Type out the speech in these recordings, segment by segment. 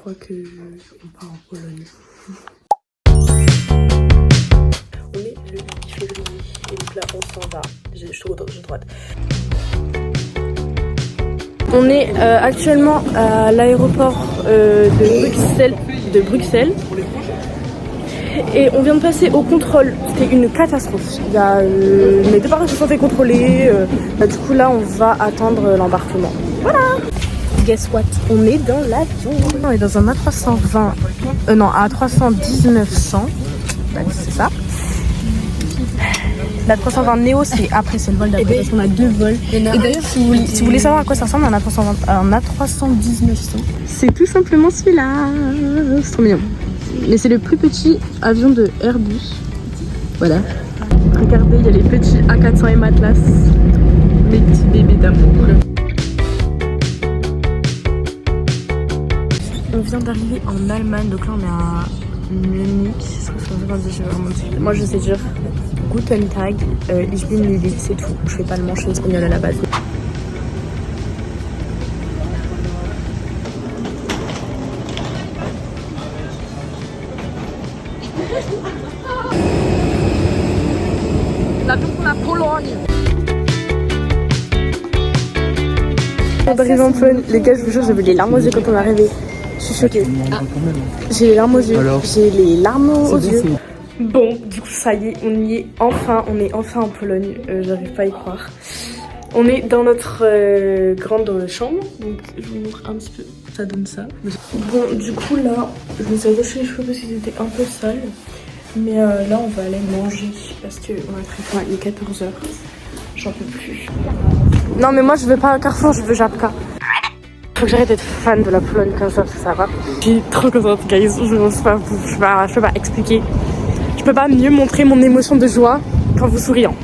crois que on part en Pologne. On est le 8 février et donc là on s'en va. Je suis à droite. On est actuellement à l'aéroport de Bruxelles. Et on vient de passer au contrôle. C'était une catastrophe. Il y a mes deux parents se sont fait contrôler. Du coup là on va attendre l'embarquement. Voilà. Guess what? On est dans l'avion. On est dans un A320. Non, A319-100. Bah, c'est ça. L'A320 Neo, c'est après, c'est le vol d'après. Parce qu'on a deux vols. Et d'ailleurs, si vous voulez savoir à quoi ça ressemble, un A319-100, c'est tout simplement celui-là. C'est trop mignon. Mais c'est le plus petit avion de Airbus. Voilà. Regardez, il y a les petits A400M Atlas. Mes petits bébés d'amour. On vient d'arriver en Allemagne, donc là on est à Munich. Moi je sais dire Guten Tag, ich bin Lili, c'est tout. Je fais pas le manche espagnol à la base. L'avion pour la Pologne. On arrive en Pologne, les gars, je vous jure, j'avais les larmes aux yeux quand on est arrivé. Je suis choquée. Ah. J'ai les larmes aux yeux. J'ai les larmes aux yeux. Bon, du coup, ça y est, on y est enfin. On est enfin en Pologne. J'arrive pas à y croire. On est dans notre grande chambre. Donc, je vous montre un petit peu. Ça donne ça. Bon, du coup, là, je me suis attaché les cheveux parce qu'ils étaient un peu sales. Mais là, on va aller manger parce qu'on a très faim. Il est 14h. J'en peux plus. Non, mais moi, je veux pas un Carrefour, je veux Żabka. Faut que j'arrête d'être fan de la Pologne comme ça, parce que ça va. Je suis trop contente, guys. Je peux pas expliquer. Je peux pas mieux montrer mon émotion de joie qu'en vous souriant.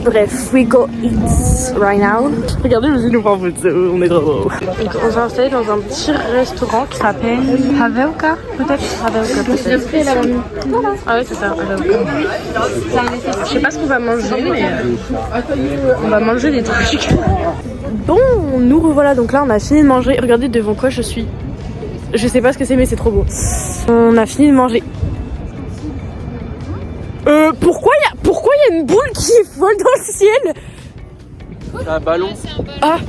Bref, we go eat right now. Regardez, je nous prends photo, on est trop beau. On s'est installé dans un petit restaurant qui s'appelle Havelka, peut-être. Havelka, peut-être. Ah ouais, c'est ça, Havelka. Je sais pas ce qu'on va manger, mais on va manger des trucs. Bon, nous revoilà, donc là on a fini de manger. Regardez devant quoi je suis. Je sais pas ce que c'est, mais c'est trop beau. On a fini de manger. Pourquoi il y a une boule qui vole dans le ciel? C'est un ballon. Ah,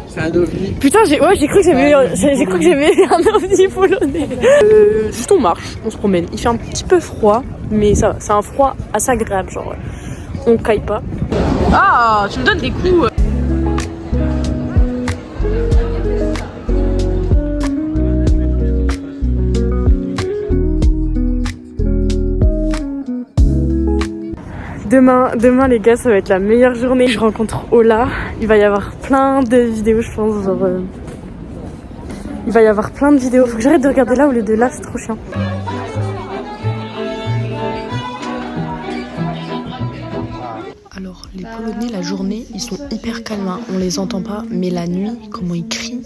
c'est un ovni. Putain, j'ai cru que j'avais un ovni polonais. Juste on marche, on se promène. Il fait un petit peu froid, mais ça va. C'est un froid assez agréable, genre on caille pas. Ah, tu me donnes des coups. Demain les gars, ça va être la meilleure journée. Je rencontre Ola. Il va y avoir plein de vidéos, je pense. Genre, il va y avoir plein de vidéos. Faut que j'arrête de regarder là au lieu de là, c'est trop chiant. Alors, les Polonais, la journée, ils sont hyper calmes. Hein. On les entend pas. Mais la nuit, comment ils crient.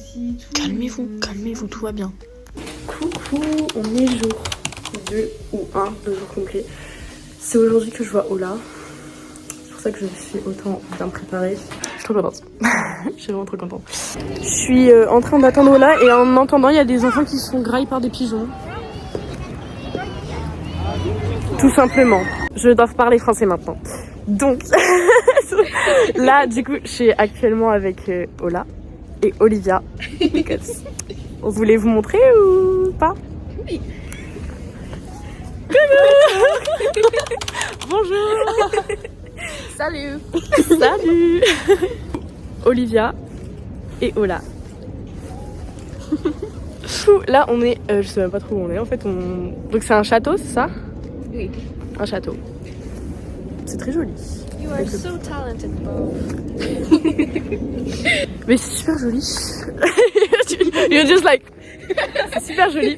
Calmez-vous, tout va bien. Coucou, on est jour 2 ou 1, 2 jours complets. C'est aujourd'hui que je vois Ola. C'est pour ça que je suis autant bien préparée. Je suis trop contente. Je suis vraiment trop contente. Je suis en train d'attendre Ola et en entendant, il y a des enfants qui se font grailler par des pigeons. Tout simplement. Je dois parler français maintenant. Donc, là, du coup, je suis actuellement avec Ola et Olivia. On voulait vous montrer ou pas? Oui. Bonjour. Salut. Salut. Olivia et Ola. Là on est, je sais même pas trop où on est en fait. Donc c'est un château, c'est ça? Oui. Un château. C'est très joli. You are so talented, Bo. Mais c'est super joli. You're just like... C'est super joli.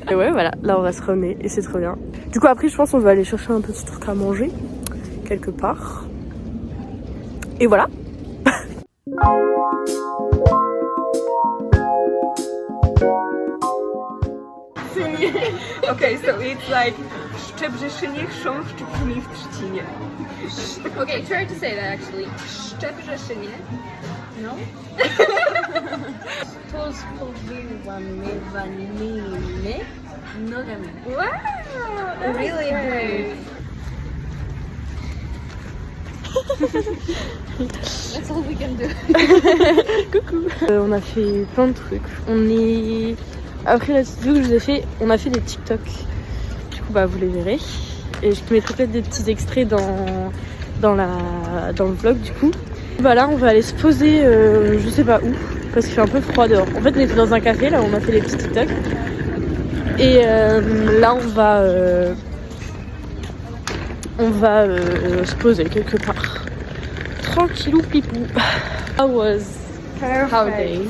Et ouais, voilà, là on va se remettre et c'est trop bien. Du coup après je pense qu'on va aller chercher un petit truc à manger quelque part. Et voilà. Okay, so it's like Szczebrzeszynie chrząszczyk w Trzcinie. Okay, try to say that actually. Szczebrzeszynie. No? To spowiewamy nogami. Wow! Really great. That's all we can do. Coucou. On a fait plein de trucs. On est... Après la vidéo que je vous ai fait, on a fait des TikTok. Du coup, bah vous les verrez. Et je mettrai peut-être des petits extraits dans le vlog du coup. Bah là, on va aller se poser, je sais pas où, parce qu'il fait un peu froid dehors. En fait, on était dans un café, là, on a fait les petits TikTok. Et là, on va se poser quelque part. Tranquillou pipou. How was our day?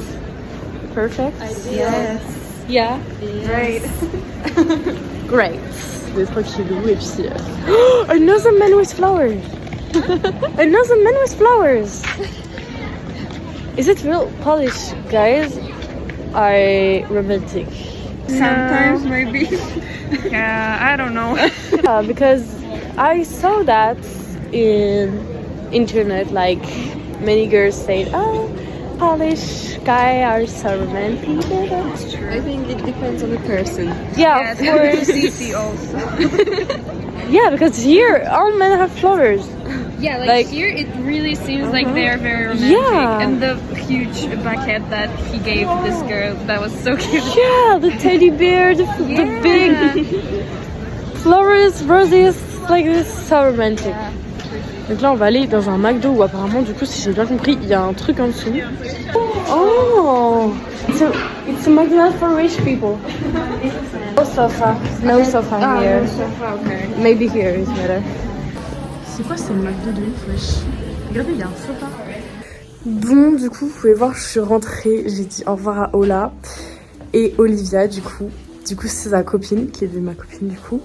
Perfect? Yes. Yeah? Great. Great. On est tranquillou et puis... Oh, another man with flowers! Another man with flowers! Is it real Polish guys are romantic? Sometimes maybe. Yeah, I don't know. Because I saw that in internet, like many girls said, oh, Polish guys are so romantic. I think it depends on the person. Yeah, of course. Easy also. Yeah, because here all men have flowers. Yeah, Like- here it really seems like they're very romantic. Yeah. And the huge bucket that he gave this girl, that was so cute. Yeah, the teddy bear, the big flowers, roses, like this, so romantic. Donc là, on va aller dans un McDo où apparemment, du coup, si j'ai bien compris, il y a un truc en dessous. Oh, it's a McDonald's for rich people. No sofa, no sofa here. Okay. Maybe here is better. C'est quoi, c'est le McDo de ouf, wesh. Regardez, il y a un sofa. Bon, du coup, vous pouvez voir, je suis rentrée, j'ai dit au revoir à Ola et Olivia, du coup. Du coup, c'est sa copine, qui est ma copine, du coup.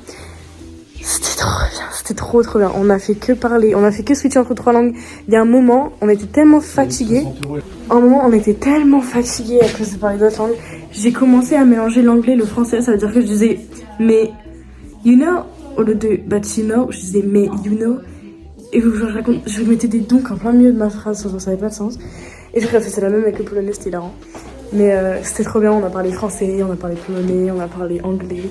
C'était trop bien, c'était trop bien. On a fait que parler, on a fait que switcher entre 3 langues. Il y a un moment, on était tellement fatigués. À un moment, on était tellement fatigués à cause de parler d'autres langues. J'ai commencé à mélanger l'anglais et le français. Ça veut dire que je disais, mais you know, au lieu de but you know, je disais, mais you know. Et je mettais des donc en plein milieu de ma phrase, ça n'avait pas de sens. Et je crois que c'est la même avec le polonais, c'était hilarant. Mais c'était trop bien, on a parlé français, on a parlé polonais, on a parlé anglais.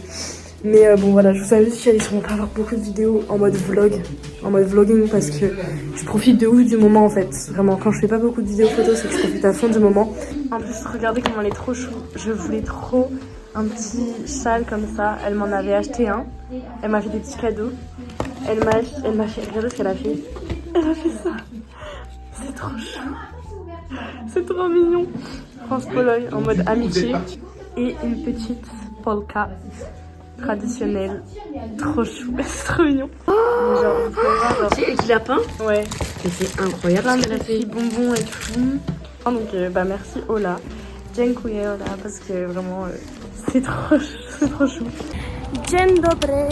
Mais bon voilà, je vous avais dit qu'il allait sûrement pas avoir beaucoup de vidéos en mode vlog, en mode vlogging, parce que je profite de ouf du moment en fait. Vraiment, quand je fais pas beaucoup de vidéos photos, c'est que je profite à fond du moment. En plus, regardez comment elle est trop chou. Je voulais trop un petit châle comme ça. Elle m'en avait acheté un. Elle m'a fait des petits cadeaux. Elle m'a fait, regardez ce qu'elle a fait. Elle a fait ça. C'est trop chou. C'est trop mignon. France-Pologne en mode amitié. Et une petite polka traditionnelle. Trop chou. C'est trop mignon. Genre, vous pouvez voir, genre... Avec du lapin. Ouais. Mais c'est incroyable Plein ce de qu'elle a fait. petits bonbons et tout. Donc bah merci Ola. Dziękuję Ola parce que vraiment c'est trop chou. Dzień dobry.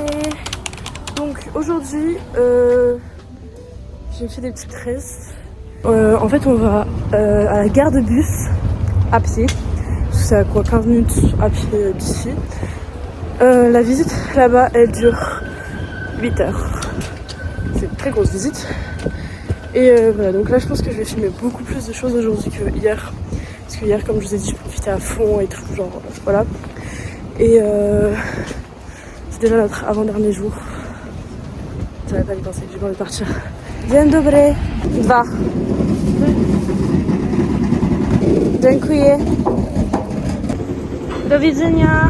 Donc aujourd'hui j'ai fait des petites tresses. En fait on va à la gare de bus à pied. C'est à quoi 15 minutes à pied d'ici. La visite là-bas elle dure 8 heures. C'est une très grosse visite. Et voilà, donc là je pense que je vais filmer beaucoup plus de choses aujourd'hui que hier. Parce que hier, comme je vous ai dit, je profitais à fond et tout, genre voilà. Et c'est déjà notre avant-dernier jour. J'avais pas y penser, j'ai pas envie de partir. Dzień dobry. 2. Dziękuję. Do widzenia.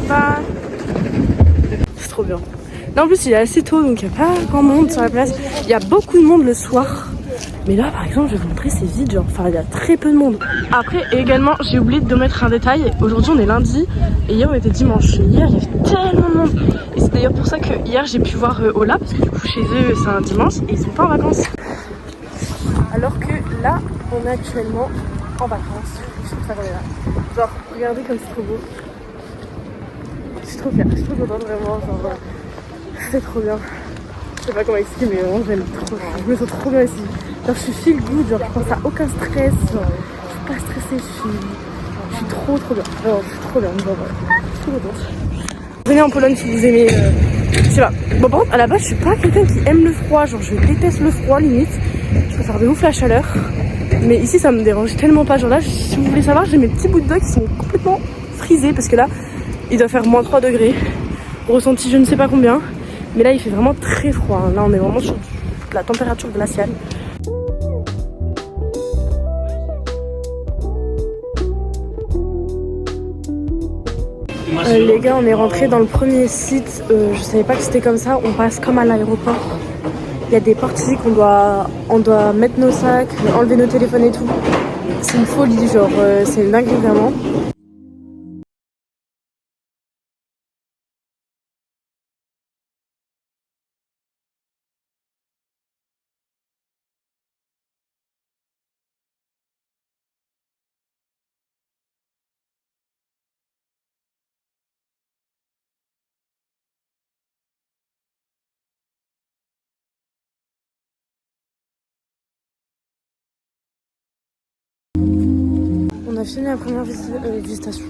Bye. C'est trop bien. Là en plus il est assez tôt donc il n'y a pas grand monde sur la place. Il y a beaucoup de monde le soir. Mais là par exemple je vais vous montrer c'est vide genre. Enfin il y a très peu de monde. Après également j'ai oublié de mettre un détail. Aujourd'hui on est lundi et hier on était dimanche. Et hier il y avait tellement de monde. Et c'est d'ailleurs pour ça que hier j'ai pu voir Ola. Parce que du coup chez eux c'est un dimanche et ils sont pas en vacances. Alors que là on est actuellement en vacances. C'est pour ça qu'on est là. Genre regardez comme c'est trop beau. Je suis trop fière, je suis trop contente vraiment. Genre, c'est trop bien. Je sais pas comment expliquer, mais vraiment j'aime trop. Je me sens trop bien ici. Genre je suis feel good, genre je pense à aucun stress. Genre je suis pas stressée, je suis trop bien. Genre je suis trop bien. Genre, je suis trop contente. Venez en Pologne si vous aimez Je sais pas. Bon, par contre, à la base, je suis pas quelqu'un qui aime le froid. Genre, je déteste le froid, limite. Je préfère de ouf la chaleur. Mais ici, ça me dérange tellement pas. Genre là, si vous voulez savoir, j'ai mes petits bouts de doigts qui sont complètement frisés. Parce que là, il doit faire moins 3 degrés. Ressenti, je ne sais pas combien. Mais là, il fait vraiment très froid. Hein. Là, on est vraiment sur la température glaciale. Les gars, on est rentré dans le premier site. Je savais pas que c'était comme ça. On passe comme à l'aéroport. Il y a des portes ici on doit mettre nos sacs, enlever nos téléphones et tout. C'est une folie, genre, c'est une dinguerie vraiment. On a fini la première visitation.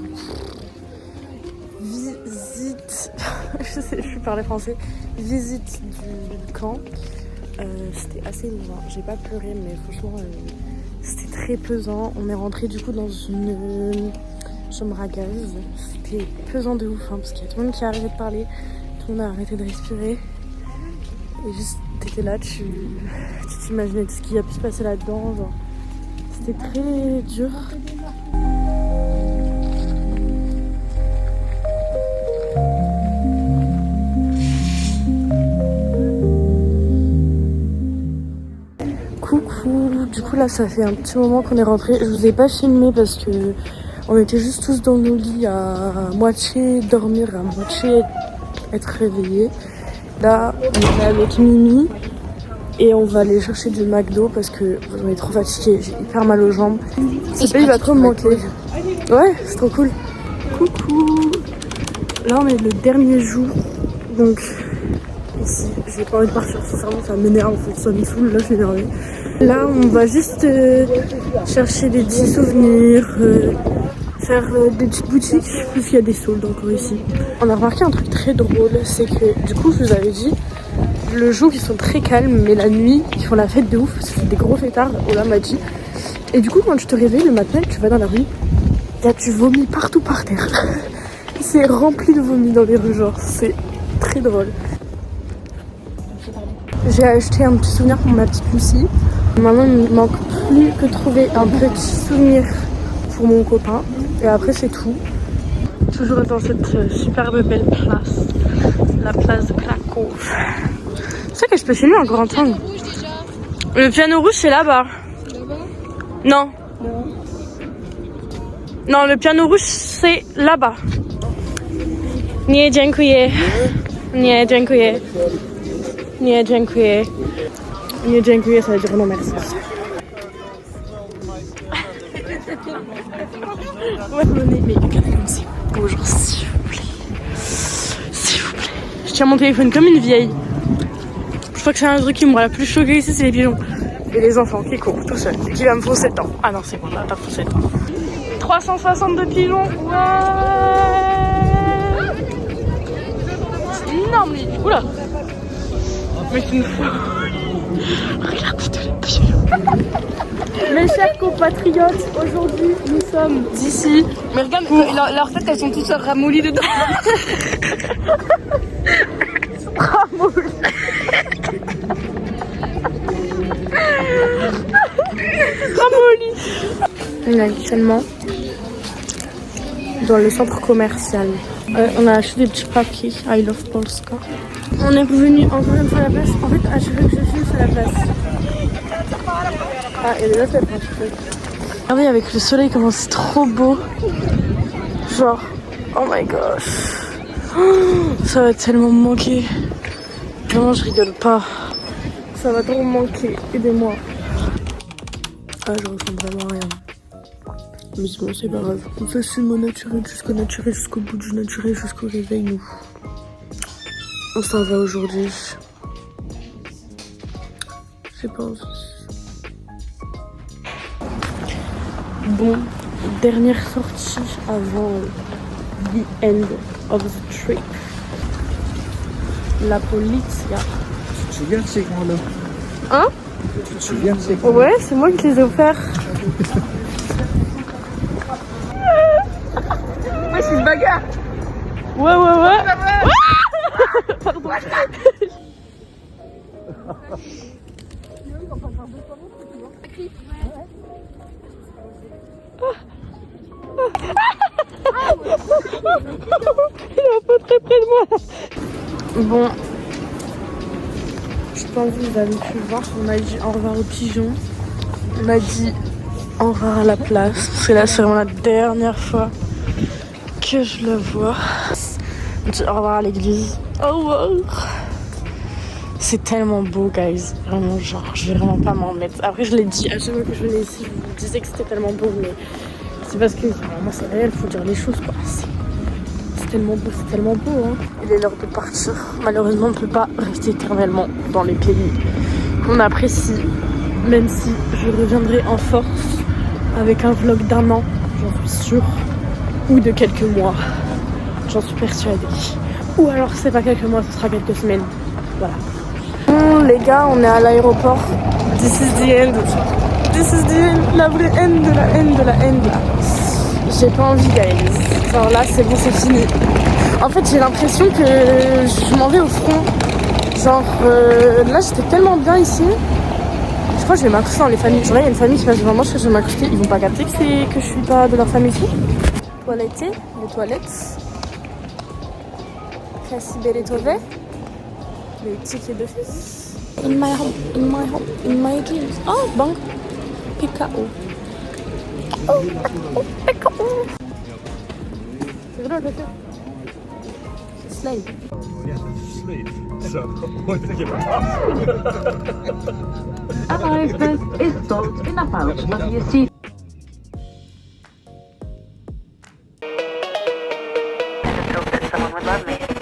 Visite. Je parlais français. Visite du camp. C'était assez émouvant. J'ai pas pleuré, mais franchement, c'était très pesant. On est rentré du coup dans une chambre à gaz. C'était pesant de ouf, hein, parce qu'il y a tout le monde qui a arrêté de parler. Tout le monde a arrêté de respirer. Et juste, t'étais là, tu t'imaginais tout ce qui a pu se passer là-dedans. Genre, c'était très dur. Coucou, du coup là ça fait un petit moment qu'on est rentré. Je vous ai pas filmé parce que on était juste tous dans nos lits à moitié dormir, à moitié être réveillés. Là on est avec Mimi et on va aller chercher du McDo parce que on est trop fatigué, j'ai hyper mal aux jambes. Ce pays va trop me manquer. Ouais, c'est trop cool. Coucou. Là on est le dernier jour, donc ici j'ai pas envie de partir, sincèrement ça m'énerve, ça me saoule, là je suis énervée. Là on va juste chercher des petits souvenirs, faire des petites boutiques, puisqu'il y a des soldes encore ici. On a remarqué un truc très drôle, c'est que du coup je vous avais dit, le jour ils sont très calmes, mais la nuit ils font la fête de ouf, c'est des gros fêtards, Ola m'a dit. Et du coup quand tu te réveilles le matin et que tu vas dans la rue, y a du vomi partout par terre. C'est rempli de vomi dans les rues, genre c'est très drôle. J'ai acheté un petit souvenir pour ma petite Lucie. Maintenant, il ne manque plus que trouver un petit souvenir pour mon copain. Et après, c'est tout. Toujours dans cette superbe belle place. La place de Krakow. C'est vrai que je peux filmer en grand angle. Le piano rouge, c'est là-bas. Non. Non, le piano rouge, c'est là-bas. Nie dziękuję. Nie dziękuję. Nie dziękuję. Nie dziękuję, ça veut dire non merci. Ouais, mais regardez comme c'est beau, genre s'il vous plaît. S'il vous plaît. Je tiens mon téléphone comme une vieille. Je crois que c'est un truc qui m'aura la plus choqué ici, c'est les pigeons. Et les enfants qui courent tout seuls. Qui va me foncer dedans. Ah non, c'est bon, on va pas foncer dedans. 362 pigeons. Ouais. C'est énorme, lui. Oula. Mais c'est une fois. Regarde tous les pigeons. Mes chers compatriotes, aujourd'hui nous sommes d'ici. Mais regarde, leurs têtes elles sont toutes ramollies dedans. Ramollies. Ramollies. On est actuellement dans le centre commercial. On a acheté des petits paquets I Love Polska. On est revenu encore une fois à la place. En fait, à chaque fois que je filme, c'est la place. Ah, et là, c'est pas trop. Regardez, avec le soleil, comment c'est trop beau. Genre, oh my gosh. Oh, ça va tellement me manquer. Vraiment, je rigole pas. Ça va trop me manquer. Aidez-moi. Ah, je ressens vraiment rien. Mais c'est bon, c'est pas grave. On fait ce mot naturel jusqu'au bout du naturel, jusqu'au réveil, nous. On s'en va aujourd'hui. J'ai pas envie. Bon, dernière sortie avant the end of the trip. La polizia. Tu te souviens de ces grands-là? Hein? Tu te souviens de ces grands-là? Ouais, c'est moi qui te les ai offerts. Ouais, c'est une bagarre. Ouais. Pardon. Il est un peu très près de moi. Bon, je pense que vous avez pu voir, on a dit au revoir aux pigeons. On a dit au revoir à la place. Parce que là, c'est vraiment la dernière fois que je le vois. On dit au revoir à l'église. Au revoir. C'est tellement beau, guys. Vraiment, genre, je vais vraiment pas m'en mettre. Après, je l'ai dit à chaque fois que je venais ici, je vous disais que c'était tellement beau, mais c'est parce que vraiment, c'est réel, faut dire les choses, quoi. C'est tellement beau, hein. Il est l'heure de partir. Malheureusement, on ne peut pas rester éternellement dans les pays qu'on apprécie, même si je reviendrai en force avec un vlog d'1 an, j'en suis sûre, ou de quelques mois, j'en suis persuadée. Ou alors, c'est pas quelques mois, ce sera quelques semaines. Voilà. Bon, les gars, on est à l'aéroport. This is the end. This is the end. La vraie end de la end de la end, là. J'ai pas envie, guys. Genre là, c'est bon, c'est fini. En fait, j'ai l'impression que je m'en vais au front. Genre, là, j'étais tellement bien ici. Je crois que je vais m'accrocher dans les familles. Genre là, il y a une famille qui passe devant moi, je crois que je vais m'accrocher. Ils vont pas capter que je suis pas de leur famille ici. Toiletter, les toilettes. Cassiberetové. Les tickets d'office. In my home, in my dreams. Oh, banque. PKO. Oh, PKO. C'est vrai, d'accord. Slave. Arrivement is told in about what you see. Someone would love me.